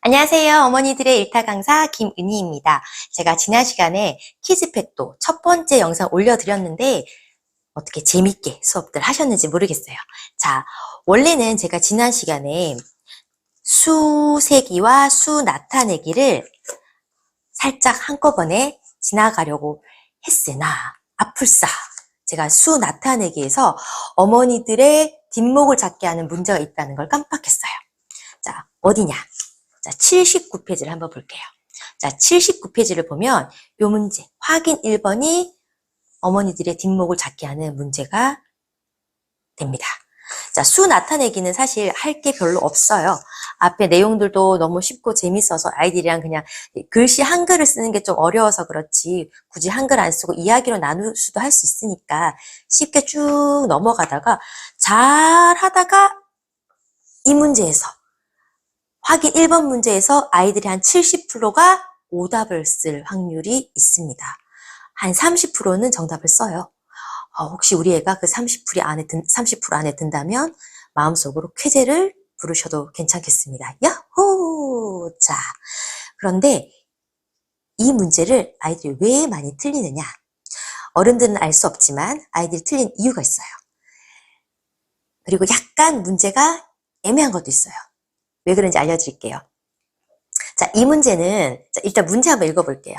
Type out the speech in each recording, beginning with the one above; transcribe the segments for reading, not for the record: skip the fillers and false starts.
안녕하세요. 어머니들의 일타 강사 김은희입니다. 제가 지난 시간에 퀴즈팩도 첫 번째 영상 올려드렸는데 어떻게 재밌게 수업들 하셨는지 모르겠어요. 자, 원래는 제가 지난 시간에 수 세기와 수 나타내기를 살짝 한꺼번에 지나가려고 했으나 아플싸 제가 수 나타내기에서 어머니들의 뒷목을 잡게 하는 문제가 있다는 걸 깜빡했어요. 자, 어디냐? 자, 79페이지를 한번 볼게요. 자, 79페이지를 보면 이 문제, 확인 1번이 어머니들의 뒷목을 잡게 하는 문제가 됩니다. 자, 수 나타내기는 사실 할 게 별로 없어요. 앞에 내용들도 너무 쉽고 재밌어서 아이들이랑 그냥 글씨 한글을 쓰는 게 좀 어려워서 그렇지 굳이 한글 안 쓰고 이야기로 나눌 수도 할 수 있으니까 쉽게 쭉 넘어가다가 잘 하다가 이 문제에서 확인 1번 문제에서 아이들이 한 70%가 오답을 쓸 확률이 있습니다. 한 30%는 정답을 써요. 혹시 우리 애가 그 30% 안에 든다면 마음속으로 쾌재를 부르셔도 괜찮겠습니다. 야호! 자, 그런데 이 문제를 아이들이 왜 많이 틀리느냐? 어른들은 알 수 없지만 아이들이 틀린 이유가 있어요. 그리고 약간 문제가 애매한 것도 있어요. 왜 그런지 알려드릴게요. 자, 이 문제는 일단 문제 한번 읽어볼게요.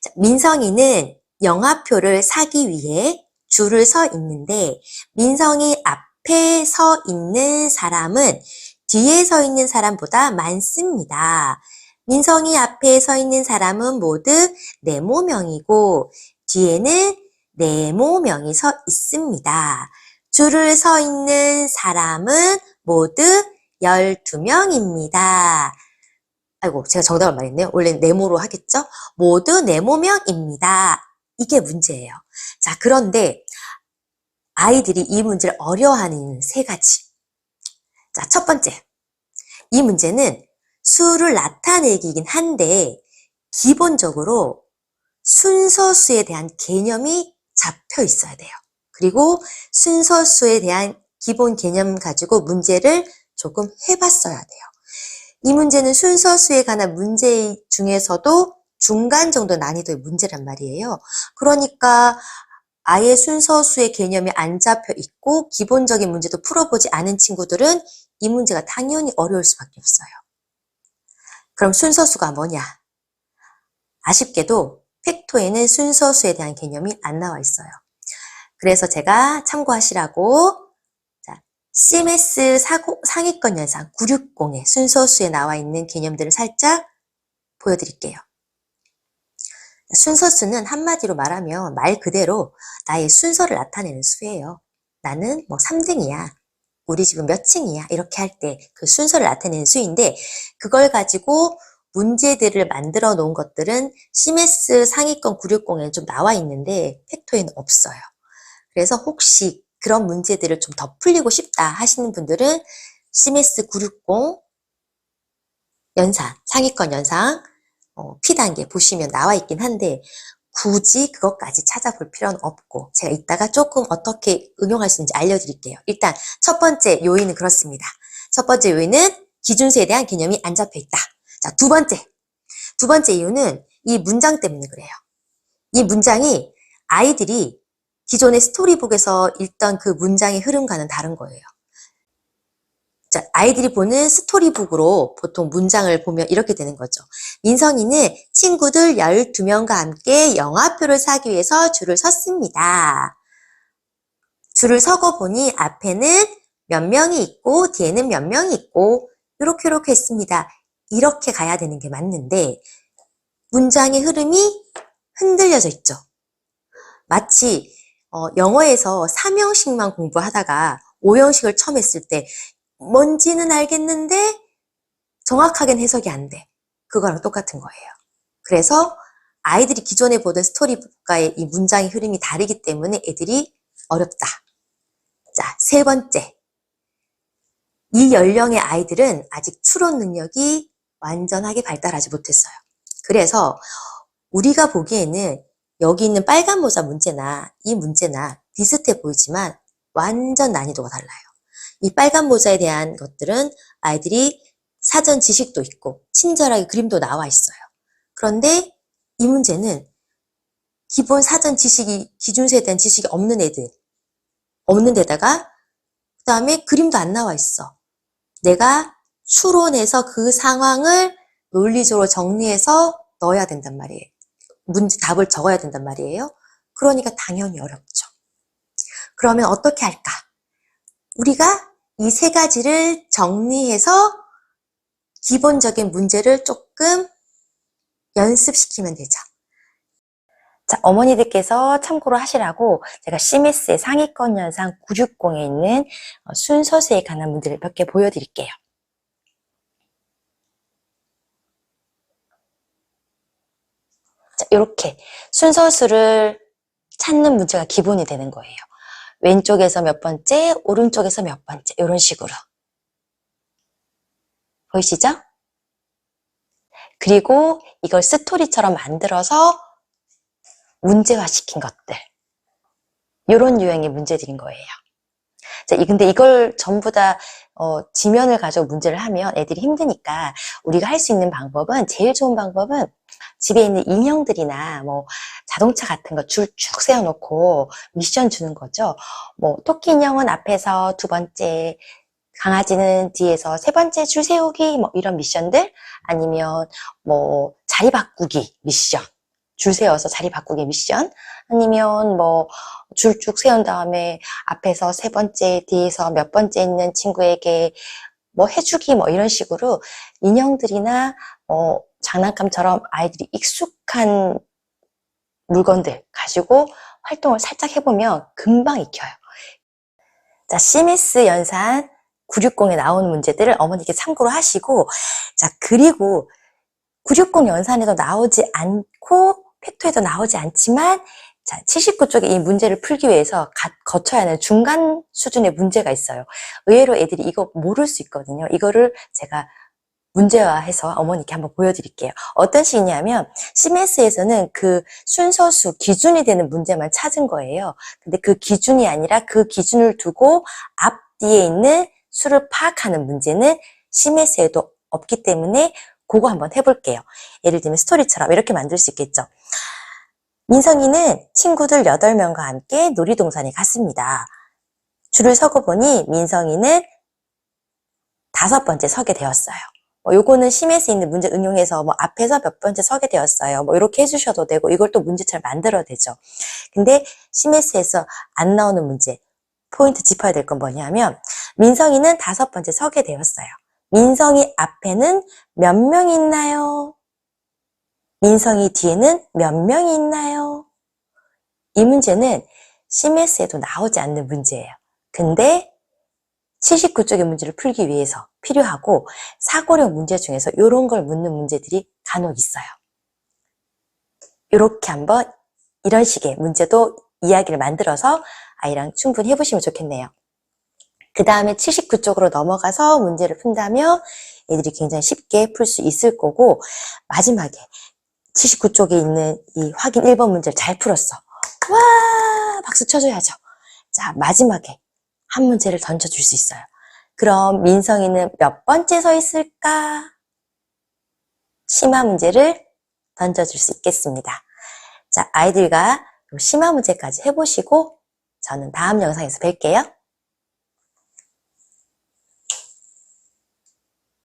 자, 민성이는 영화표를 사기 위해 줄을 서 있는데 민성이 앞에 서 있는 사람은 뒤에 서 있는 사람보다 많습니다. 민성이 앞에 서 있는 사람은 모두 4명이고 뒤에는 4명이 서 있습니다. 줄을 서 있는 사람은 모두 12명입니다. 아이고, 제가 정답을 말했네요. 원래 네모로 하겠죠? 모두 4명입니다. 이게 문제예요. 자, 그런데 아이들이 이 문제를 어려워하는 3가지. 자, 첫 번째. 이 문제는 수를 나타내기긴 한데 기본적으로 순서수에 대한 개념이 잡혀 있어야 돼요. 그리고 순서수에 대한 기본 개념 가지고 문제를 조금 해봤어야 돼요. 이 문제는 순서수에 관한 문제 중에서도 중간 정도 난이도의 문제란 말이에요. 그러니까 아예 순서수의 개념이 안 잡혀 있고 기본적인 문제도 풀어보지 않은 친구들은 이 문제가 당연히 어려울 수밖에 없어요. 그럼 순서수가 뭐냐? 아쉽게도 팩토에는 순서수에 대한 개념이 안 나와 있어요. 그래서 제가 참고하시라고 CMS 상위권 연산 960의 순서수에 나와 있는 개념들을 살짝 보여드릴게요. 순서수는 한마디로 말하면 말 그대로 나의 순서를 나타내는 수예요. 나는 뭐 3등이야. 우리 집은 몇 층이야. 이렇게 할 때 그 순서를 나타내는 수인데 그걸 가지고 문제들을 만들어 놓은 것들은 CMS 상위권 960에 좀 나와 있는데 팩토에는 없어요. 그래서 혹시 그런 문제들을 좀 더 풀리고 싶다 하시는 분들은 CMS 960 연산, 상위권 연상 P단계 보시면 나와 있긴 한데 굳이 그것까지 찾아볼 필요는 없고 제가 이따가 조금 어떻게 응용할 수 있는지 알려드릴게요. 일단 첫 번째 요인은 그렇습니다. 첫 번째 요인은 기준수에 대한 개념이 안 잡혀 있다. 자, 두 번째 이유는 이 문장 때문에 그래요. 이 문장이 아이들이 기존의 스토리북에서 읽던 그 문장의 흐름과는 다른 거예요. 자, 아이들이 보는 스토리북으로 보통 문장을 보면 이렇게 되는 거죠. 민성이는 친구들 12명과 함께 영화표를 사기 위해서 줄을 섰습니다. 줄을 서고 보니 앞에는 몇 명이 있고 뒤에는 몇 명이 있고 이렇게 했습니다. 이렇게 가야 되는 게 맞는데 문장의 흐름이 흔들려져 있죠. 마치 영어에서 4형식만 공부하다가 5형식을 처음 했을 때 뭔지는 알겠는데 정확하게는 해석이 안 돼. 그거랑 똑같은 거예요. 그래서 아이들이 기존에 보던 스토리북과의 이 문장의 흐름이 다르기 때문에 애들이 어렵다. 자, 세 번째. 이 연령의 아이들은 아직 추론 능력이 완전하게 발달하지 못했어요. 그래서 우리가 보기에는 여기 있는 빨간 모자 문제나 이 문제나 비슷해 보이지만 완전 난이도가 달라요. 이 빨간 모자에 대한 것들은 아이들이 사전 지식도 있고 친절하게 그림도 나와 있어요. 그런데 이 문제는 기본 사전 지식이, 기준수에 대한 지식이 없는 애들, 없는 데다가 그 다음에 그림도 안 나와 있어. 내가 추론해서 그 상황을 논리적으로 정리해서 넣어야 된단 말이에요. 문제 답을 적어야 된단 말이에요. 그러니까 당연히 어렵죠. 그러면 어떻게 할까? 우리가 이 세 가지를 정리해서 기본적인 문제를 조금 연습시키면 되죠. 자, 어머니들께서 참고로 하시라고 제가 CMS의 상위권 연산 960에 있는 순서수에 관한 문제를 몇 개 보여드릴게요. 자, 이렇게 순서수를 찾는 문제가 기본이 되는 거예요. 왼쪽에서 몇 번째, 오른쪽에서 몇 번째, 이런 식으로. 보이시죠? 그리고 이걸 스토리처럼 만들어서 문제화시킨 것들. 이런 유형의 문제들인 거예요. 자, 근데 이걸 전부 다 지면을 가지고 문제를 하면 애들이 힘드니까 우리가 할 수 있는 방법은, 제일 좋은 방법은 집에 있는 인형들이나 뭐 자동차 같은 거 줄 쭉 세워놓고 미션 주는 거죠. 뭐 토끼 인형은 앞에서 두 번째, 강아지는 뒤에서 세 번째 줄 세우기, 뭐 이런 미션들, 아니면 뭐 자리 바꾸기 미션, 줄 세워서 자리 바꾸기 미션, 아니면 뭐 줄 쭉 세운 다음에 앞에서 세 번째, 뒤에서 몇 번째 있는 친구에게 뭐 해주기, 뭐 이런 식으로 인형들이나 장난감처럼 아이들이 익숙한 물건들 가지고 활동을 살짝 해보면 금방 익혀요. 자, CMS 연산 960에 나오는 문제들을 어머니께 참고로 하시고, 자, 그리고 960 연산에도 나오지 않고 팩토에도 나오지 않지만, 자, 79쪽에 이 문제를 풀기 위해서 거쳐야 하는 중간 수준의 문제가 있어요. 의외로 애들이 이거 모를 수 있거든요. 이거를 제가 문제화해서 어머니께 한번 보여드릴게요. 어떤 식이냐면 CMS에서는 그 순서수 기준이 되는 문제만 찾은 거예요. 근데 그 기준이 아니라 그 기준을 두고 앞뒤에 있는 수를 파악하는 문제는 CMS에도 없기 때문에 그거 한번 해볼게요. 예를 들면 스토리처럼 이렇게 만들 수 있겠죠. 민성이는 친구들 8명과 함께 놀이동산에 갔습니다. 줄을 서고 보니 민성이는 5번째 서게 되었어요. 요거는 CMS에 있는 문제 응용해서 뭐 앞에서 몇 번째 서게 되었어요. 뭐 이렇게 해주셔도 되고, 이걸 또 문제처럼 만들어도 되죠. 근데 CMS에서 안 나오는 문제, 포인트 짚어야 될 건 뭐냐면, 민성이는 5번째 서게 되었어요. 민성이 앞에는 몇 명이 있나요? 민성이 뒤에는 몇 명이 있나요? 이 문제는 CMS에도 나오지 않는 문제예요. 근데 79쪽의 문제를 풀기 위해서 필요하고, 사고력 문제 중에서 이런 걸 묻는 문제들이 간혹 있어요. 이렇게 한번 이런 식의 문제도 이야기를 만들어서 아이랑 충분히 해보시면 좋겠네요. 그 다음에 79쪽으로 넘어가서 문제를 푼다면 애들이 굉장히 쉽게 풀 수 있을 거고, 마지막에 79쪽에 있는 이 확인 1번 문제를 잘 풀었어. 와, 박수 쳐줘야죠. 자, 마지막에 한 문제를 던져줄 수 있어요. 그럼 민성이는 몇 번째 서 있을까? 심화 문제를 던져줄 수 있겠습니다. 자, 아이들과 심화 문제까지 해보시고 저는 다음 영상에서 뵐게요.